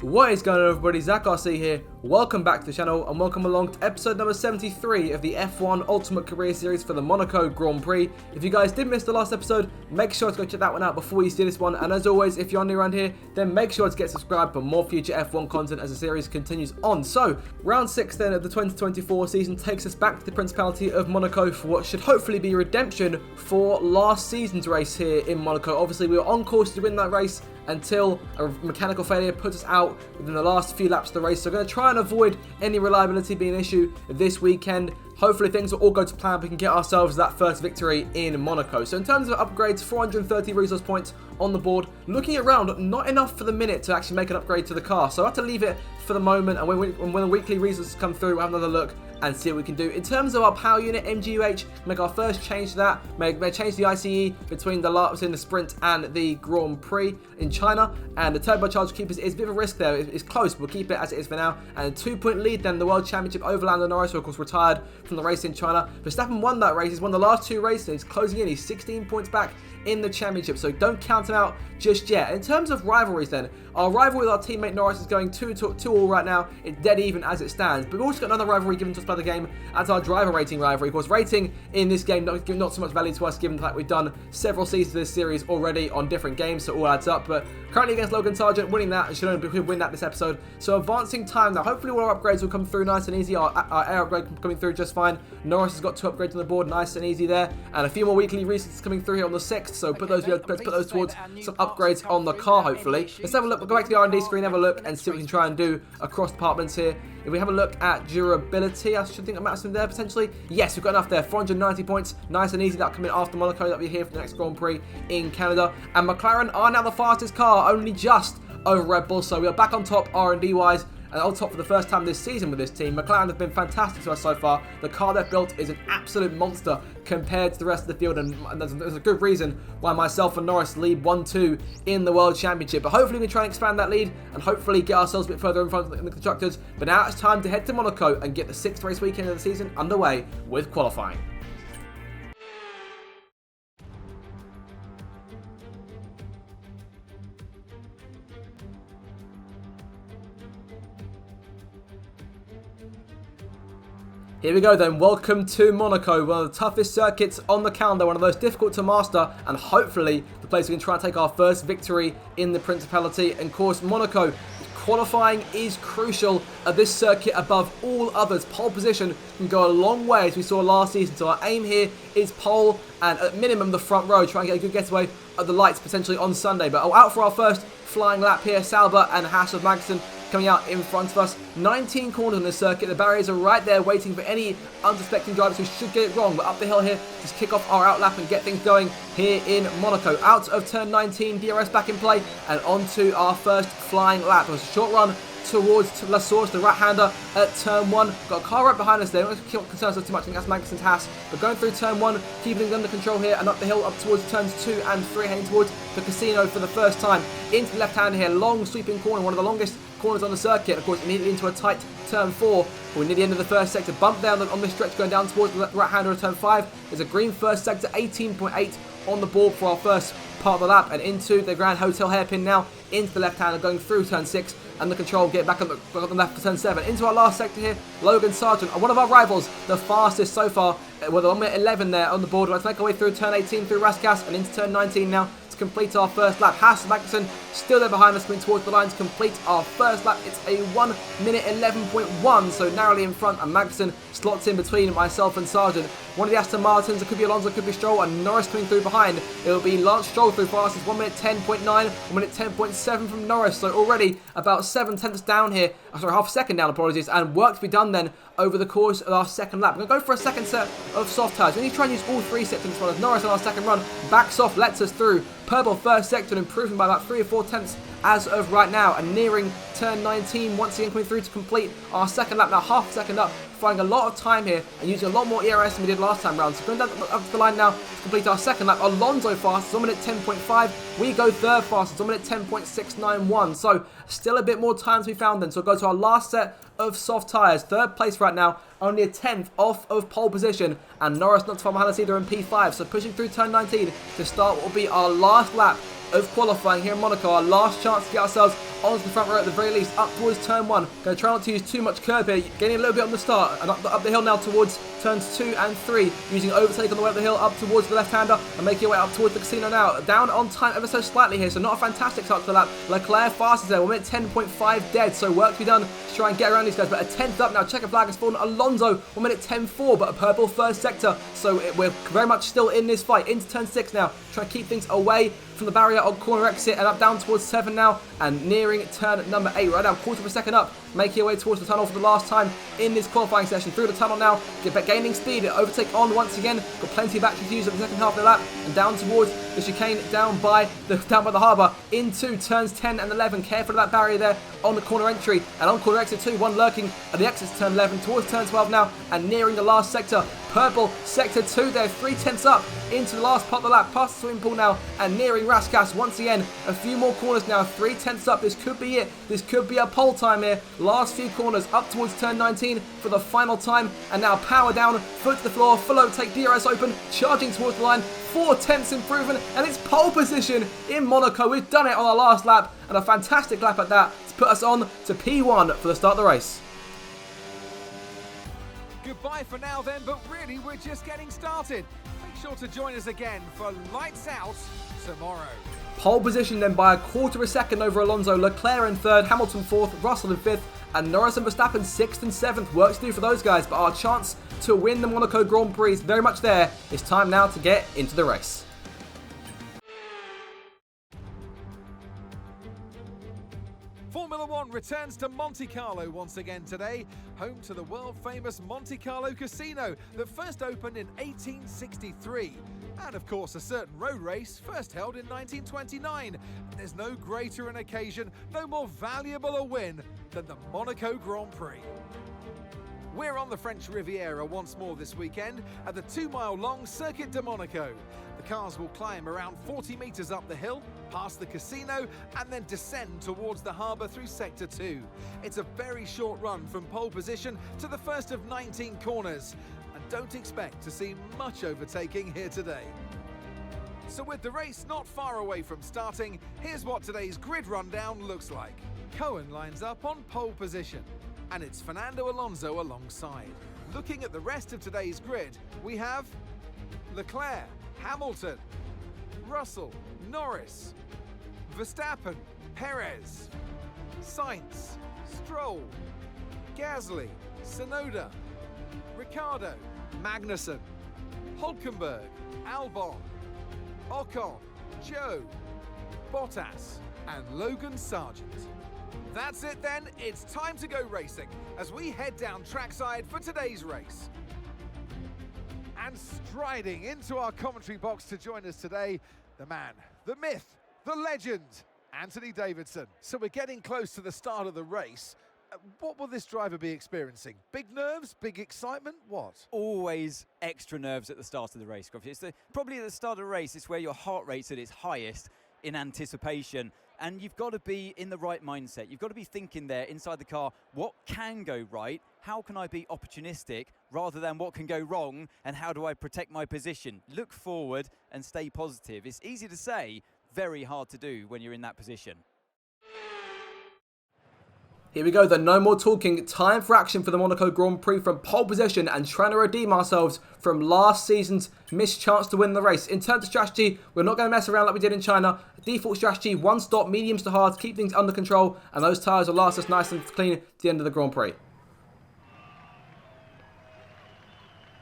What is going on, everybody? Zach RC here. Welcome back to the channel and welcome along to episode number 73 of the F1 Ultimate Career Series for the Monaco Grand Prix. If you guys did miss the last episode, make sure to go check that one out before you see this one. And as always, if you're new around here, then make sure to get subscribed for more future F1 content as the series continues on. So, round 6 then of the 2024 season takes us back to the Principality of Monaco for what should hopefully be redemption for last season's race here in Monaco. Obviously, we were on course to win that race until a mechanical failure put us out within the last few laps of the race. So we're going to try and avoid any reliability being an issue this weekend. Hopefully things will all go to plan. We can get ourselves that first victory in Monaco. So in terms of upgrades, 430 resource points on the board. Looking around, not enough for the minute to actually make an upgrade to the car. So I have to leave it for the moment. And when the weekly resources come through, we'll have another look and see what we can do. In terms of our power unit, MGUH, make our first change to that. May change the ICE between the sprint and the Grand Prix in China. And the turbocharged keepers is a bit of a risk there. It's close, but we'll keep it as it is for now. And a 2-point lead then, the World Championship over Lando Norris, who of course retired from the race in China. Verstappen won that race. He's won the last 2 races. He's closing in. He's 16 points back in the championship, so don't count him out just yet. In terms of rivalries then, our rivalry with our teammate Norris is going 2-2 right now. It's dead even as it stands, but we've also got another rivalry given to us by the game as our driver rating rivalry. Of course, rating in this game not so much value to us given the fact we've done several seasons of this series already on different games, so it all adds up. But currently against Logan Sargent, winning that, and should only win that this episode. So advancing time now, hopefully all our upgrades will come through nice and easy. Our air upgrade coming through just fine. Norris has got 2 upgrades on the board, nice and easy there, and a few more weekly resources coming through here on the 6th, so let's put those towards some upgrades on the car, hopefully. Let's have a look. We'll go back to the R&D screen, have a look, and see what we can try and do across departments here. If we have a look at durability, I should think I might have some there potentially. Yes, we've got enough there. 490 points, nice and easy. That'll come in after Monaco. That'll be here for the next Grand Prix in Canada. And McLaren are now the fastest car, only just over Red Bull. So we are back on top R&D wise. And on top for the first time this season with this team. McLaren have been fantastic to us so far. The car they've built is an absolute monster compared to the rest of the field, and there's a good reason why myself and Norris lead 1-2 in the World Championship. But hopefully we can try and expand that lead and hopefully get ourselves a bit further in front of the constructors. But now it's time to head to Monaco and get the 6th race weekend of the season underway with qualifying. Here we go then, welcome to Monaco, one of the toughest circuits on the calendar, one of the most difficult to master, and hopefully the place we can try and take our first victory in the Principality. And of course, Monaco, qualifying is crucial at this circuit above all others. Pole position can go a long way as we saw last season, so our aim here is pole and at minimum the front row, try and get a good getaway at the lights potentially on Sunday. But out for our first flying lap here, Sauber and Haas of Magnussen coming out in front of us. 19 corners on this circuit. The barriers are right there waiting for any unsuspecting drivers who should get it wrong. But up the hill here, just kick off our out lap and get things going here in Monaco. Out of turn 19, DRS back in play, and onto our first flying lap. It was a short run towards La Source, the right-hander at turn 1. Got a car right behind us there. Don't concern us too much. I think that's Magnussen's Haas. But going through turn 1, keeping things under control here, and up the hill up towards turns 2 and 3, heading towards the casino for the first time. Into the left-hander here, long sweeping corner, one of the longest corners on the circuit. Of course, immediately into a tight turn 4. We're near the end of the first sector. Bump down on this stretch going down towards the right-hander of turn 5. There's a green first sector, 18.8 on the board for our first part of the lap, and into the Grand Hotel hairpin now, into the left-hander going through turn 6, and the control get back on the left for turn 7. Into our last sector here, Logan Sargent, one of our rivals, the fastest so far, with 1 minute 11 there on the board. Let's make our way through turn 18 through Raskas and into turn 19 now to complete our first lap. Haas and Magnussen still there behind us, coming towards the line to complete our first lap. It's a 1 minute 11.1, so narrowly in front, and Magnussen slots in between myself and Sargent. One of the Aston Martins, it could be Alonso, it could be Stroll, and Norris coming through behind. It will be Lance Stroll through fastest, 1 minute 10.9, 1 minute 10.7 from Norris, so already about 7 tenths down here, sorry, half a second down, apologies, and work to be done then over the course of our second lap. We're going to go for a second set of soft tyres. We need to try and use all 3 sectors as well as Norris on our second run. Backs off, lets us through. Purple first sector, improving by about 3 or 4 tenths as of right now, and nearing turn 19, once again coming through to complete our second lap. Now half a second up, flying a lot of time here and using a lot more ERS than we did last time round. So going down up the line now to complete our second lap. Alonso fastest, 1 minute 10.5. We go third fastest, 1 minute 10.691. So still a bit more time to be found then. So we'll go to our last set of soft tyres. Third place right now, only a 10th off of pole position, and Norris not too far behind us either in P5. So pushing through turn 19 to start what will be our last lap of qualifying here in Monaco, our last chance to get ourselves onto the front row at the very least, up towards turn 1. Going to try not to use too much curb here, gaining a little bit on the start, and up the hill now towards turns 2 and 3, using overtake on the way up the hill, up towards the left-hander, and making your way up towards the casino now. Down on time ever so slightly here, so not a fantastic start to the lap. Leclerc fastest there, 1 minute 10.5 dead, so work to be done to try and get around these guys, but a 10th up now. Checker flag has fallen. Alonso, 1 minute 10.4, but a purple first sector, so we're very much still in this fight. Into turn 6 now, trying to keep things away from the barrier on corner exit, and up down towards 7 now, and nearing turn number 8, right now, quarter of a second up, making your way towards the tunnel for the last time in this qualifying session. Through the tunnel now, gaining speed, overtake on once again, got plenty of battery to use at the second half of the lap, and down towards the chicane, down by the harbour, into turns 10 and 11, careful of that barrier there on the corner entry, and on corner exit 2, one lurking at the exit to turn 11, towards turn 12 now, and nearing the last sector, purple sector 2 there, 3/10 up into the last part of the lap, past the swimming pool now, and nearing Raskas once again. A few more corners now, 3/10 up. This could be it. This could be a pole time here. Last few corners up towards turn 19 for the final time, and now power down, foot to the floor, full overtake, DRS open, charging towards the line, 4/10 improvement, and it's pole position in Monaco. We've done it on our last lap, and a fantastic lap at that to put us on to P1 for the start of the race. Goodbye for now then, but really we're just getting started. Make sure to join us again for Lights Out tomorrow. Pole position then by a quarter of a second over Alonso, Leclerc in 3rd, Hamilton 4th, Russell in 5th, and Norris and Verstappen 6th and 7th. Work to do for those guys, but our chance to win the Monaco Grand Prix is very much there. It's time now to get into the race. Formula One returns to Monte Carlo once again today, home to the world-famous Monte Carlo Casino that first opened in 1863. And of course a certain road race first held in 1929. There's no greater an occasion, no more valuable a win than the Monaco Grand Prix. We're on the French Riviera once more this weekend at the 2-mile-long Circuit de Monaco. The cars will climb around 40 metres up the hill, past the casino, and then descend towards the harbour through Sector 2. It's a very short run from pole position to the first of 19 corners, and don't expect to see much overtaking here today. So with the race not far away from starting, here's what today's grid rundown looks like. Cohen lines up on pole position, and it's Fernando Alonso alongside. Looking at the rest of today's grid, we have Leclerc, Hamilton, Russell, Norris, Verstappen, Perez, Sainz, Stroll, Gasly, Tsunoda, Ricciardo, Magnussen, Hülkenberg, Albon, Ocon, Joe, Bottas, and Logan Sargent. That's it then, it's time to go racing as we head down trackside for today's race. And striding into our commentary box to join us today, the man, the myth, the legend, Anthony Davidson. So we're getting close to the start of the race. What will this driver be experiencing? Big nerves, big excitement, what? Always extra nerves at the start of the race, Gruffy. Probably at the start of the race, it's where your heart rate's at its highest in anticipation. And you've got to be in the right mindset. You've got to be thinking there inside the car, what can go right? How can I be opportunistic rather than what can go wrong? And how do I protect my position? Look forward and stay positive. It's easy to say, very hard to do when you're in that position. Here we go then, no more talking. Time for action for the Monaco Grand Prix from pole position and trying to redeem ourselves from last season's missed chance to win the race. In terms of strategy, we're not going to mess around like we did in China. Default strategy, one stop, mediums to hards, keep things under control, and those tyres will last us nice and clean to the end of the Grand Prix.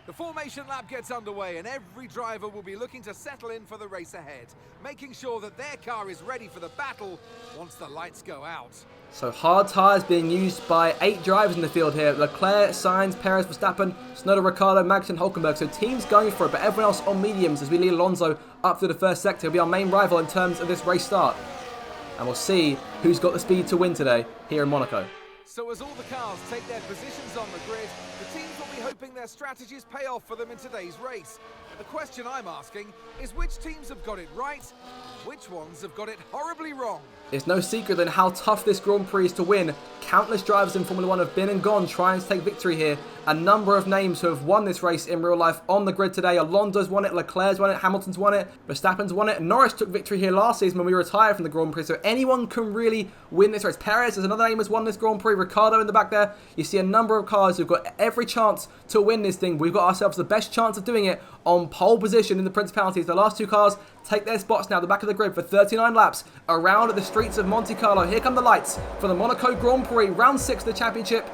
The formation lap gets underway and every driver will be looking to settle in for the race ahead, making sure that their car is ready for the battle once the lights go out. So hard tyres being used by 8 drivers in the field here. Leclerc, Sainz, Perez, Verstappen, Tsunoda, Ricciardo, Magnussen, Hülkenberg. So teams going for it, but everyone else on mediums as we lead Alonso up through the first sector. He'll be our main rival in terms of this race start. And we'll see who's got the speed to win today here in Monaco. So as all the cars take their positions on the grid, the teams will be hoping their strategies pay off for them in today's race. The question I'm asking is which teams have got it right, and which ones have got it horribly wrong? It's no secret then how tough this Grand Prix is to win. Countless drivers in Formula 1 have been and gone trying to take victory here. A number of names who have won this race in real life on the grid today. Alonso's won it, Leclerc's won it, Hamilton's won it, Verstappen's won it. Norris took victory here last season when we retired from the Grand Prix, so anyone can really win this race. Perez is another name who's won this Grand Prix. Ricardo in the back there. You see a number of cars who've got every chance to win this thing. We've got ourselves the best chance of doing it on pole position in the Principalities. The last two cars take their spots now, the back of the grid for 39 laps around the streets of Monte Carlo. Here come the lights for the Monaco Grand Prix, round 6 of the championship.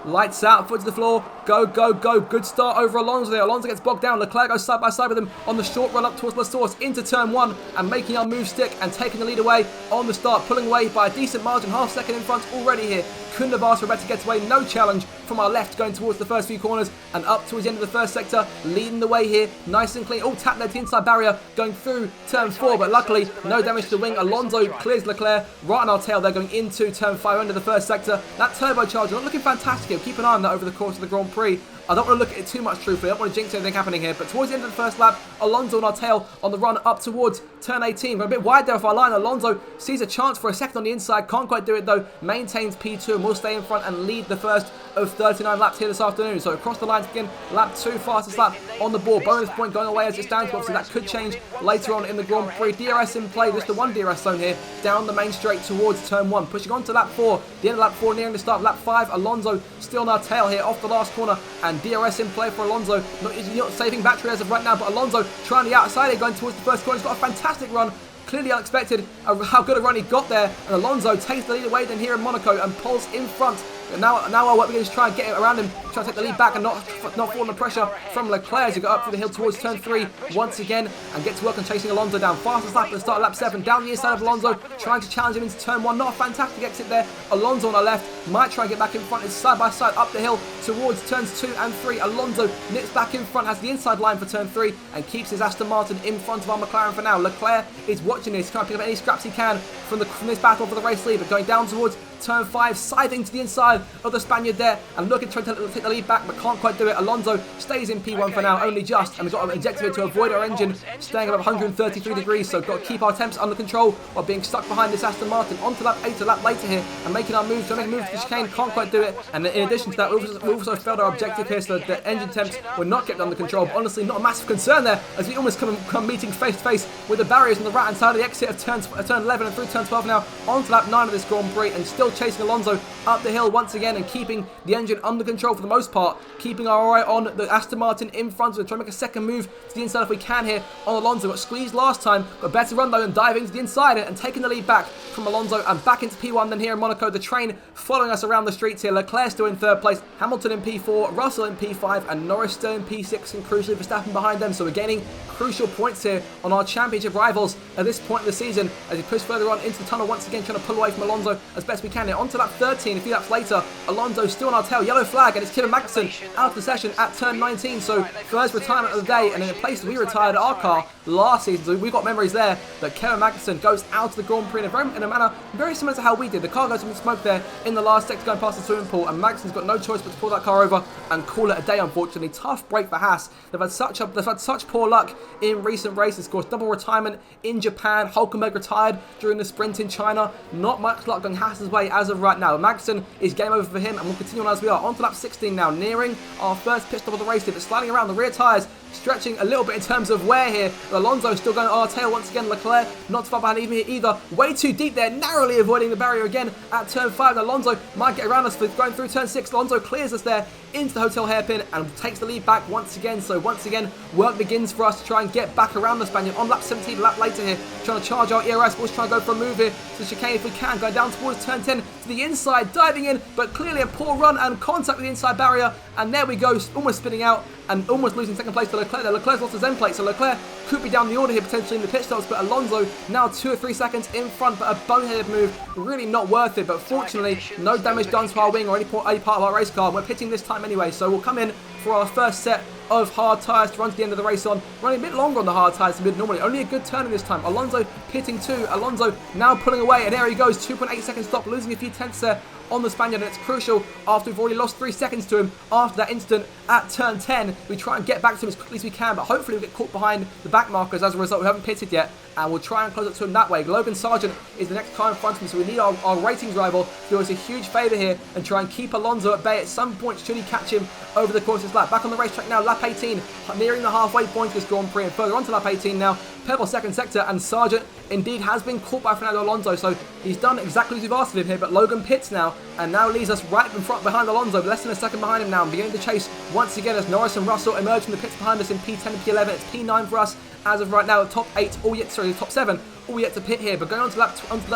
Lights out, foot to the floor, go, go, go. Good start over Alonso there. Alonso gets bogged down. Leclerc goes side by side with him on the short run up towards La Source into turn 1 and making our move stick and taking the lead away on the start, pulling away by a decent margin, half second in front already here. Couldn't have asked for a better getaway. No challenge from our left going towards the first few corners and up towards the end of the first sector, leading the way here, nice and clean. Oh, tap there to the inside barrier going through turn 4, but luckily no damage to the wing. Alonso clears Leclerc right on our tail there going into turn 5 under the first sector. That turbocharger not looking fantastic here. Keep an eye on that over the course of the Grand Prix. I don't want to look at it too much, truthfully. I don't want to jinx anything happening here. But towards the end of the first lap, Alonso on our tail on the run up towards turn 18. We're a bit wide there off our line. Alonso sees a chance for a second on the inside. Can't quite do it, though. Maintains P2 and will stay in front and lead the first of 39 laps here this afternoon. So across the lines again, lap 2, fastest lap on the board. Bonus point going away as it stands. Obviously, that could change later on in the Grand Prix. DRS in play. Just the one DRS zone here. Down the main straight towards turn 1. Pushing on to lap 4. The end of lap 4, nearing the start of lap 5. Alonso still on our tail here off the last corner. And DRS in play for Alonso. Not saving battery as of right now, but Alonso trying the outside here, going towards the first corner. He's got a fantastic run. Clearly unexpected how good a run he got there. And Alonso takes the lead away then here in Monaco and pulls in front. And now our work begins to try and get around him, try to take the lead back and not fall under pressure from Leclerc as he got up through the hill towards turn 3 once again and get to work on chasing Alonso down. Fastest lap at the start of lap 7, down the inside of Alonso, trying to challenge him into turn 1. Not a fantastic exit there. Alonso on our left might try and get back in front. It's side by side up the hill towards turns 2 and 3. Alonso nips back in front, has the inside line for turn 3 and keeps his Aston Martin in front of our McLaren for now. Leclerc is watching this, trying to pick up any scraps he can from this battle for the race lead, but going down towards turn 5, siding to the inside of the Spaniard there and looking to try to take the lead back, but can't quite do it. Alonso stays in P1 for now, only just, and we've got an objective to avoid our engine staying above 133 degrees, so got to keep our temps under control while being stuck behind this Aston Martin. Onto lap 8, a lap later here, and making our moves, trying to make a move to the chicane, can't quite do it, and in addition to that, we also failed our objective here, so the engine temps were not kept under control, but honestly not a massive concern there, as we almost come meeting face to face with the barriers on the right hand side of the exit of turn 11 and through turn 12 now, onto lap 9 of this Grand Prix, and still chasing Alonso up the hill once again and keeping the engine under control for the most part, keeping our eye on the Aston Martin in front. We're trying to make a second move to the inside if we can here on Alonso. Got squeezed last time, got a better run though and diving to the inside and taking the lead back from Alonso and back into P1 then here in Monaco. The train following us around the streets here. Leclerc still in 3rd place, Hamilton in P4, Russell in P5 and Norris still in P6 and crucially Verstappen behind them. So we're gaining crucial points here on our championship rivals at this point of the season as we push further on into the tunnel once again, trying to pull away from Alonso as best we can here. On to lap 13, a few laps later, Alonso still on our tail, yellow flag, and it's Kevin Magnussen out of the session at turn 19, so first retirement of the day, and in a place that we retired our car last season, so we've got memories there that Kevin Magnussen goes out of the Grand Prix in a manner very similar to how we did. The car goes in smoke there in the last sector going past the swimming pool, and Magnussen's got no choice but to pull that car over and call it a day, unfortunately. Tough break for Haas. They've had such poor luck in recent races, of course. Double retirement in Japan, Hülkenberg retired during the sprint in China. Not much luck going Haas's way as of right now. Magnussen is game over for him, and we'll continue on as we are. On to lap 16 now, nearing our first pit stop of the race here, but sliding around the rear tyres, stretching a little bit in terms of wear here. Alonso still going on our tail once again. Leclerc not too far behind even here either. Way too deep there, narrowly avoiding the barrier again at turn 5. Alonso might get around us for going through turn 6. Alonso clears us there into the hotel hairpin and takes the lead back once again. So once again, work begins for us to try and get back around the Spaniard on lap 17, a lap later here, trying to charge our ERS. We'll try and go for a move here to the chicane if we can, going down towards turn 10 to the inside, diving in, but clearly a poor run and contact with the inside barrier, and there we go, almost spinning out and almost losing second place to Leclerc. Leclerc's lost his end plate, so Leclerc could be down the order here potentially in the pit stops, but Alonso now 2 or 3 seconds in front, but a boneheaded move, really not worth it. But fortunately, no damage done to our wing or any part of our race car. We're pitting this time anyway, so we'll come in for our first set of hard tyres to run to the end of the race on. Running a bit longer on the hard tyres than normally. Only a good turning this time. Alonso pitting too. Alonso now pulling away, and there he goes. 2.8 second stop, losing a few tenths there on the Spaniard, and it's crucial after we've already lost 3 seconds to him after that incident at turn 10. We try and get back to him as quickly as we can, but hopefully we get caught behind the back markers as a result. We haven't pitted yet, and we'll try and close it to him that way. Logan Sargent is the next car in front of him, so we need our ratings rival to do us a huge favour here and try and keep Alonso at bay at some point should he catch him over the course of this lap. Back on the racetrack now, lap 18, nearing the halfway point of this Grand Prix, and further on to lap 18 now. Pebble second sector, and Sargent indeed has been caught by Fernando Alonso, so he's done exactly as we've asked of him here. But Logan pits now, and now leaves us right in front behind Alonso, less than a second behind him now, and beginning to chase once again as Norris and Russell emerge from the pits behind us in P10 and P11. It's P9 for us as of right now. The top 8, the top 7 all yet to pit here, but going on to lap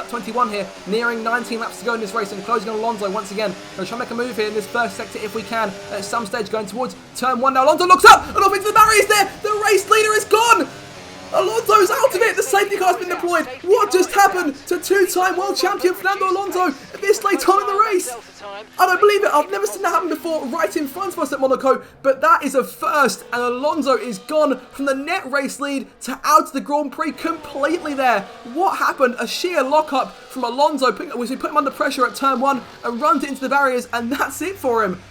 21 here, nearing 19 laps to go in this race and closing on Alonso once again. Going to try and make a move here in this first sector if we can at some stage, going towards turn 1 now. Alonso looks up and off into the barriers there. The race leader is gone. Alonso's out of it. The safety car's been deployed. What just happened to two-time world champion Fernando Alonso at this late on in the race? I don't believe it. I've never seen that happen before right in front of us at Monaco, but that is a first, and Alonso is gone from the net race lead to out of the Grand Prix completely there. What happened? A sheer lock-up from Alonso, we put him under pressure at turn 1 and runs it into the barriers, and that's it for him.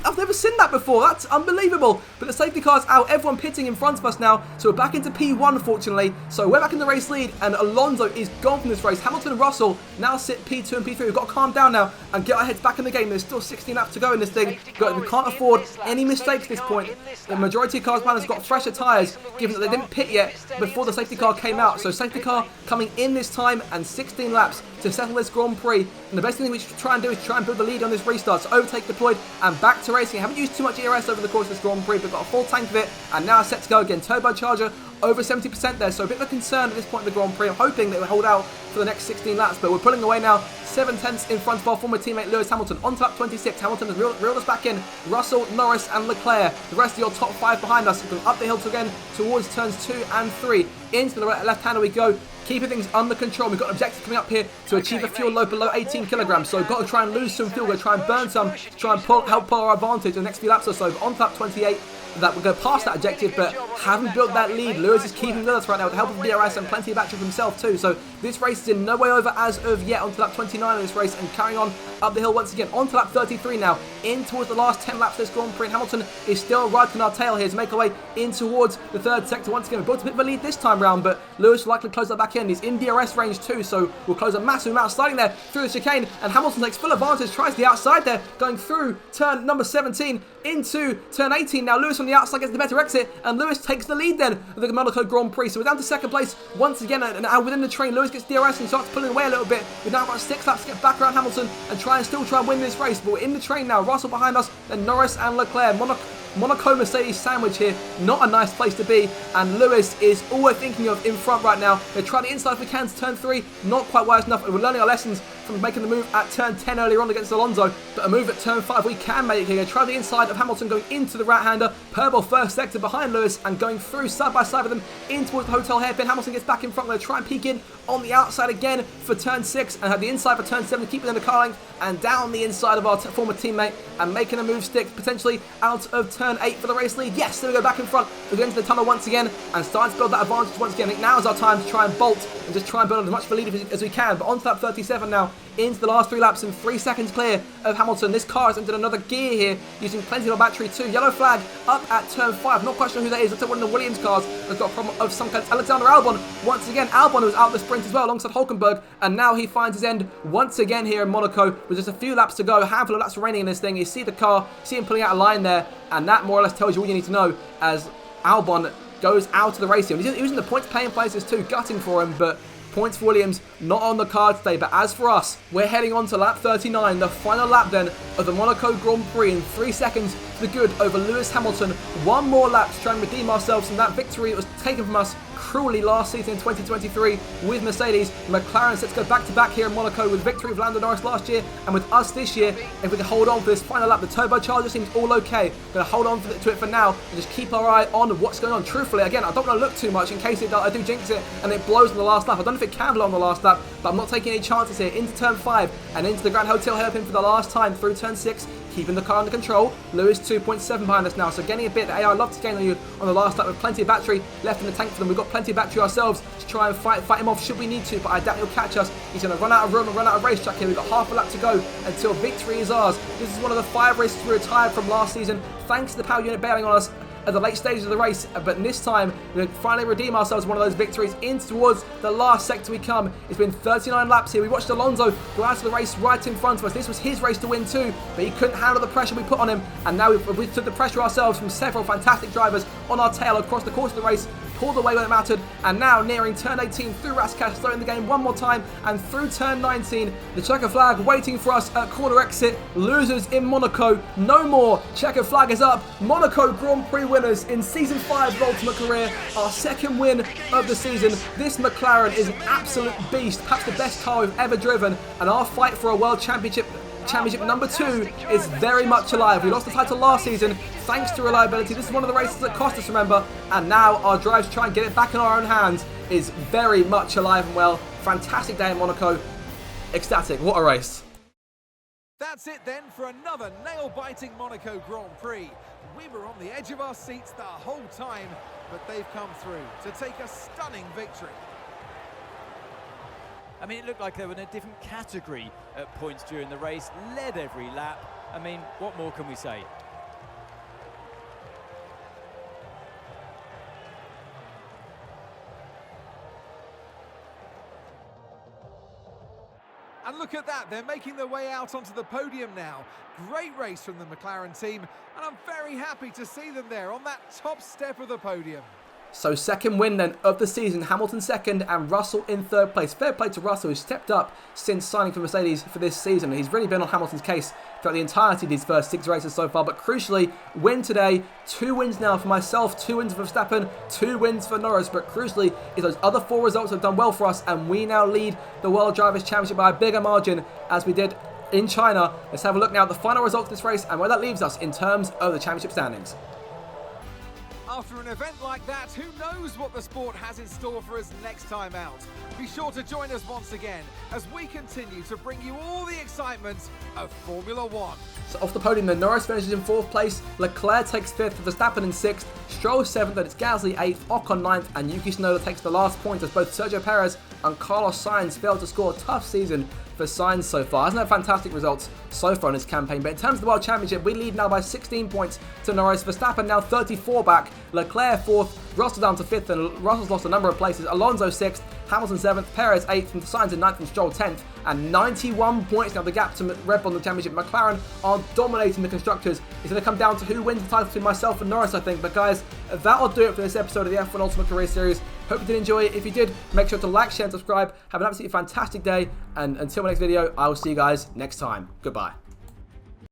I've never seen that before. That's unbelievable. But the safety car's out. Everyone pitting in front of us now. So we're back into P1, fortunately. So we're back in the race lead, and Alonso is gone from this race. Hamilton and Russell now sit P2 and P3. We've got to calm down now and get our heads back in the game. There's still 16 laps to go in this thing. We can't afford any mistakes at this point. The majority of cars behind us got fresher tyres, given that they didn't pit yet before the safety car came out. So safety car coming in this time, and 16 laps to settle this Grand Prix. And the best thing we should try and do is try and build the lead on this restart. So overtake deployed and back to racing. Haven't used too much ERS over the course of this Grand Prix, but got a full tank of it, and now set to go again. Turbocharger over 70% there, so a bit of a concern at this point in the Grand Prix. I'm hoping that we'll hold out for the next 16 laps, but we're pulling away now 7 tenths in front of our former teammate Lewis Hamilton. On to lap 26, Hamilton has reeled us back in. Russell, Norris and Leclerc, the rest of your top 5 behind us, going up the hill again towards turns 2 and 3. Into the left-hander we go, keeping things under control. We've got an objective coming up here to achieve a fuel load below 18 kilograms, so we've got to try and lose some fuel. We're going to try and burn some to try and help pull our advantage in the next few laps or so. But on to lap 28, that we're going to pass that objective, but haven't built that lead. Lewis is keeping with us right now with the help of DRS and plenty of battery for himself too. So this race is in no way over as of yet. On to lap 29 of this race and carrying on up the hill once again. On to lap 33 now, in towards the last 10 laps of this Grand Prix. And Hamilton is still riding our tail here to make our way in towards the third sector once again. We built a bit of a lead this time round, but Lewis will likely close that back end. He's in DRS range too, so we'll close a massive amount of sliding there through the chicane, and Hamilton takes full advantage, tries the outside there, going through turn number 17 into turn 18. Now Lewis on the outside gets the better exit, and Lewis takes the lead then of the Monaco Grand Prix. So we're down to second place once again, and now within the train, Lewis gets DRS and starts pulling away a little bit. We've now got 6 laps to get back around Hamilton and try and win this race, but we're in the train now. Russell behind us, then Norris and Leclerc. Monaco Mercedes sandwich here, not a nice place to be, and Lewis is all we're thinking of in front right now. They try the inside if we can to turn 3, not quite wise enough. We're learning our lessons from making the move at turn 10 earlier on against Alonso, but a move at turn 5 we can make here. Try the inside of Hamilton going into the right-hander, Purple first sector behind Lewis and going through side by side with them in towards the hotel hairpin. Hamilton gets back in front. We're going to try and peek in on the outside again for turn 6 and have the inside for turn 7, keep it in the car length and down the inside of our former teammate and making a move stick potentially out of turn 8 for the race lead. Yes, there we go, back in front. We're going to the tunnel once again and starting to build that advantage once again. I think now is our time to try and bolt and just try and build as much of a lead as we can. But on to lap 37 now, into the last 3 laps and 3 seconds clear of Hamilton. This car has entered another gear here using plenty of battery too. Yellow flag up at turn 5. Not quite sure who that is. Looks like one of the Williams cars has got a problem of some kind. Alexander Albon once again. Albon was out the sprint as well alongside Hulkenberg, and now he finds his end once again here in Monaco with just a few laps to go. A handful of laps remaining in this thing. You see the car, see him pulling out a line there, and that more or less tells you all you need to know as Albon goes out of the race here. He was in the points paying places too, gutting for him, but points for Williams not on the card today. But as for us, we're heading on to lap 39, the final lap then of the Monaco Grand Prix, in 3 seconds for the good over Lewis Hamilton. One more lap to try and redeem ourselves from that victory that was taken from us cruelly last season in 2023 with Mercedes. McLaren set to go back-to-back here in Monaco with victory of Lando Norris last year, and with us this year, if we can hold on for this final lap. The turbocharger seems all okay. Going to hold on to it for now and just keep our eye on what's going on. Truthfully, again, I don't want to look too much in case I do jinx it and it blows on the last lap. I don't know if it can blow on the last lap, but I'm not taking any chances here. Into turn 5 and into the Grand Hotel hairpin for the last time through turn 6. keeping the car under control. Lewis 2.7 behind us now, so getting a bit that AI love to gain on you on the last lap with plenty of battery left in the tank for them. We've got plenty of battery ourselves to try and fight him off should we need to, but I doubt he'll catch us. He's going to run out of room and run out of racetrack here. We've got half a lap to go until victory is ours. This is one of the 5 races we retired from last season, thanks to the power unit bailing on us at the late stages of the race, but this time we finally redeem ourselves one of those victories in towards the last sector we come. It's been 39 laps here. We watched Alonso go out of the race right in front of us. This was his race to win too, but he couldn't handle the pressure we put on him, and now we took the pressure ourselves from several fantastic drivers on our tail across the course of the race, pulled away when it mattered, and now nearing turn 18 through Rascash, slowing the game one more time, and through turn 19, the checker flag waiting for us at corner exit. Losers in Monaco, no more. Checker flag is up. Monaco Grand Prix winners in Season 5 of Ultimate Career, our 2nd win of the season. This McLaren is an absolute beast, perhaps the best car we've ever driven, and our fight for a World Championship number 2 is very much alive. We lost the title last season thanks to reliability. This is one of the races that cost us, remember, and now our drive to try and get it back in our own hands is very much alive and well. Fantastic day in Monaco. Ecstatic. What a race. That's it then for another nail-biting Monaco Grand Prix. We were on the edge of our seats the whole time, but they've come through to take a stunning victory. I mean, it looked like they were in a different category at points during the race, led every lap. I mean, what more can we say? And look at that, they're making their way out onto the podium now. Great race from the McLaren team, and I'm very happy to see them there on that top step of the podium. So 2nd win then of the season, Hamilton 2nd and Russell in 3rd place. Fair play to Russell, who's stepped up since signing for Mercedes for this season. He's really been on Hamilton's case throughout the entirety of these first 6 races so far, but crucially, win today. 2 wins now for myself, 2 wins for Verstappen, 2 wins for Norris, but crucially is those other 4 results have done well for us, and we now lead the World Drivers' Championship by a bigger margin as we did in China. Let's have a look now at the final results of this race and where that leaves us in terms of the championship standings. After an event like that, who knows what the sport has in store for us next time out? Be sure to join us once again as we continue to bring you all the excitement of Formula One. So off the podium, then Norris finishes in 4th place, Leclerc takes 5th, Verstappen in 6th, Stroll 7th, then it's Gasly 8th, Ocon 9th, and Yuki Tsunoda takes the last point as both Sergio Perez and Carlos Sainz failed to score. A tough season for Sainz so far. Hasn't had fantastic results so far in his campaign, but in terms of the World Championship, we lead now by 16 points to Norris. Verstappen now 34 back, Leclerc 4th, Russell down to 5th, and Russell's lost a number of places. Alonso 6th, Hamilton 7th, Perez 8th, and Sainz in 9th, and Stroll 10th, and 91 points now the gap to Red Bull in the championship. McLaren are dominating the constructors. It's going to come down to who wins the title between myself and Norris, I think. But guys, that'll do it for this episode of the F1 Ultimate Career Series. Hope you did enjoy it. If you did, make sure to like, share, and subscribe. Have an absolutely fantastic day, and until my next video, I will see you guys next time. Goodbye.